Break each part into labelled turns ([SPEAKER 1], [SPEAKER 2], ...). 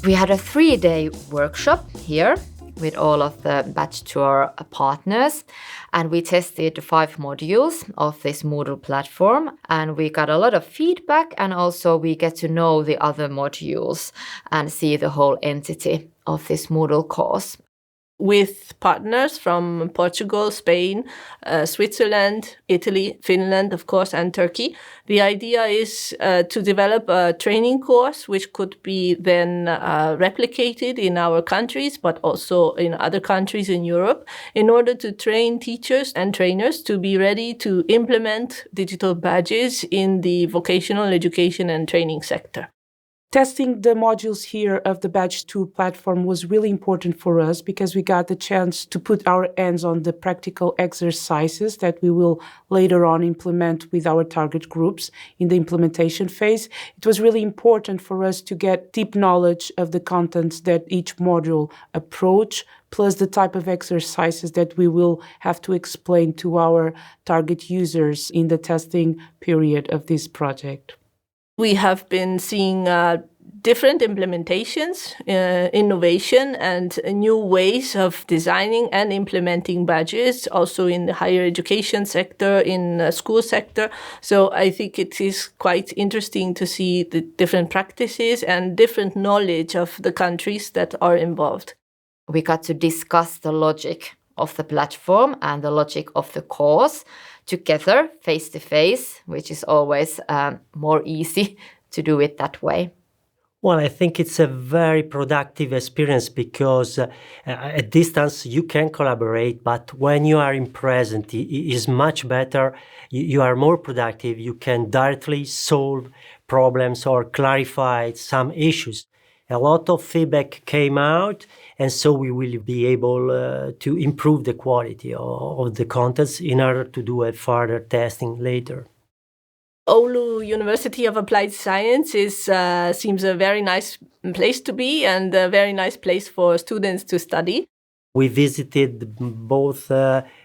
[SPEAKER 1] We had a 3-day workshop here with all of the BadgeTour partners, and we tested the 5 modules of this Moodle platform, and we got a lot of feedback, and also we get to know the other modules and see the whole entity of this Moodle course.
[SPEAKER 2] With partners from Portugal, Spain, Switzerland, Italy, Finland, of course, and Turkey. The idea is to develop a training course which could be then replicated in our countries, but also in other countries in Europe, in order to train teachers and trainers to be ready to implement digital badges in the vocational education and training sector.
[SPEAKER 3] Testing the modules here of the BadgeTour platform was really important for us because we got the chance to put our hands on the practical exercises that we will later on implement with our target groups in the implementation phase. It was really important for us to get deep knowledge of the contents that each module approach, plus the type of exercises that we will have to explain to our target users in the testing period of this project.
[SPEAKER 2] We have been seeing different implementations, innovation, and new ways of designing and implementing badges, also in the higher education sector, in the school sector. So I think it is quite interesting to see the different practices and different knowledge of the countries that are involved.
[SPEAKER 1] We got to discuss the logic of the platform and the logic of the course together, face-to-face, which is always more easy to do it that way.
[SPEAKER 4] Well, I think it's a very productive experience because at distance you can collaborate, but when you are in present, it is much better. You are more productive. You can directly solve problems or clarify some issues. A lot of feedback came out, and so we will be able to improve the quality of the contents in order to do a further testing later.
[SPEAKER 2] Oulu University of Applied Science seems a very nice place to be and a very nice place for students to study.
[SPEAKER 4] We visited both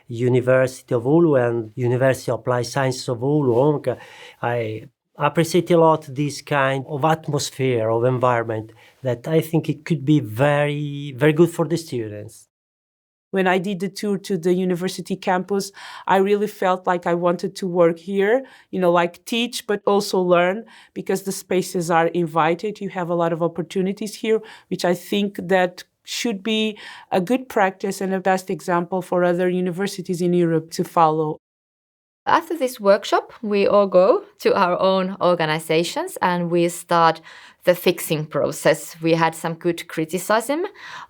[SPEAKER 4] University of Oulu and University of Applied Sciences of Oulu, OAMK. I appreciate a lot this kind of atmosphere, of environment, that I think it could be very, very good for the students.
[SPEAKER 3] When I did the tour to the university campus, I really felt like I wanted to work here, like teach, but also learn, because the spaces are invited. You have a lot of opportunities here, which I think that should be a good practice and a best example for other universities in Europe to follow.
[SPEAKER 1] After this workshop, we all go to our own organizations and we start the fixing process. We had some good criticism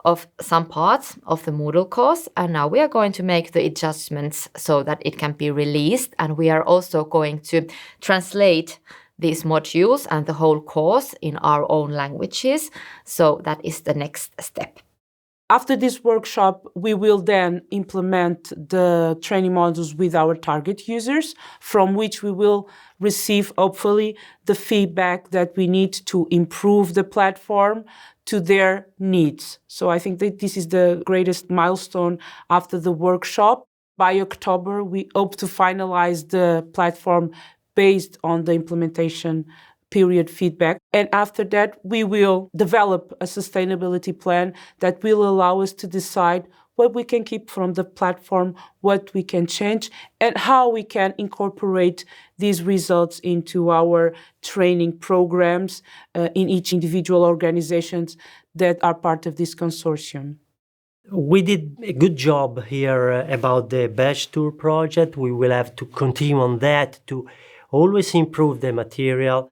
[SPEAKER 1] of some parts of the Moodle course, and now we are going to make the adjustments so that it can be released. And we are also going to translate these modules and the whole course in our own languages. So that is the next step.
[SPEAKER 3] After this workshop, we will then implement the training modules with our target users, from which we will receive, hopefully, the feedback that we need to improve the platform to their needs. So I think that this is the greatest milestone after the workshop. By October, we hope to finalize the platform based on the implementation period feedback. And after that, we will develop a sustainability plan that will allow us to decide what we can keep from the platform, what we can change, and how we can incorporate these results into our training programs in each individual organizations that are part of this consortium.
[SPEAKER 4] We did a good job here about the BadgeTour project. We will have to continue on that to always improve the material.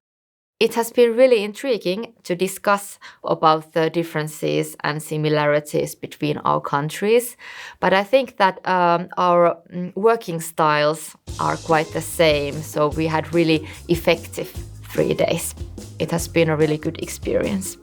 [SPEAKER 1] It has been really intriguing to discuss about the differences and similarities between our countries, but I think that our working styles are quite the same, so we had really effective 3 days. It has been a really good experience.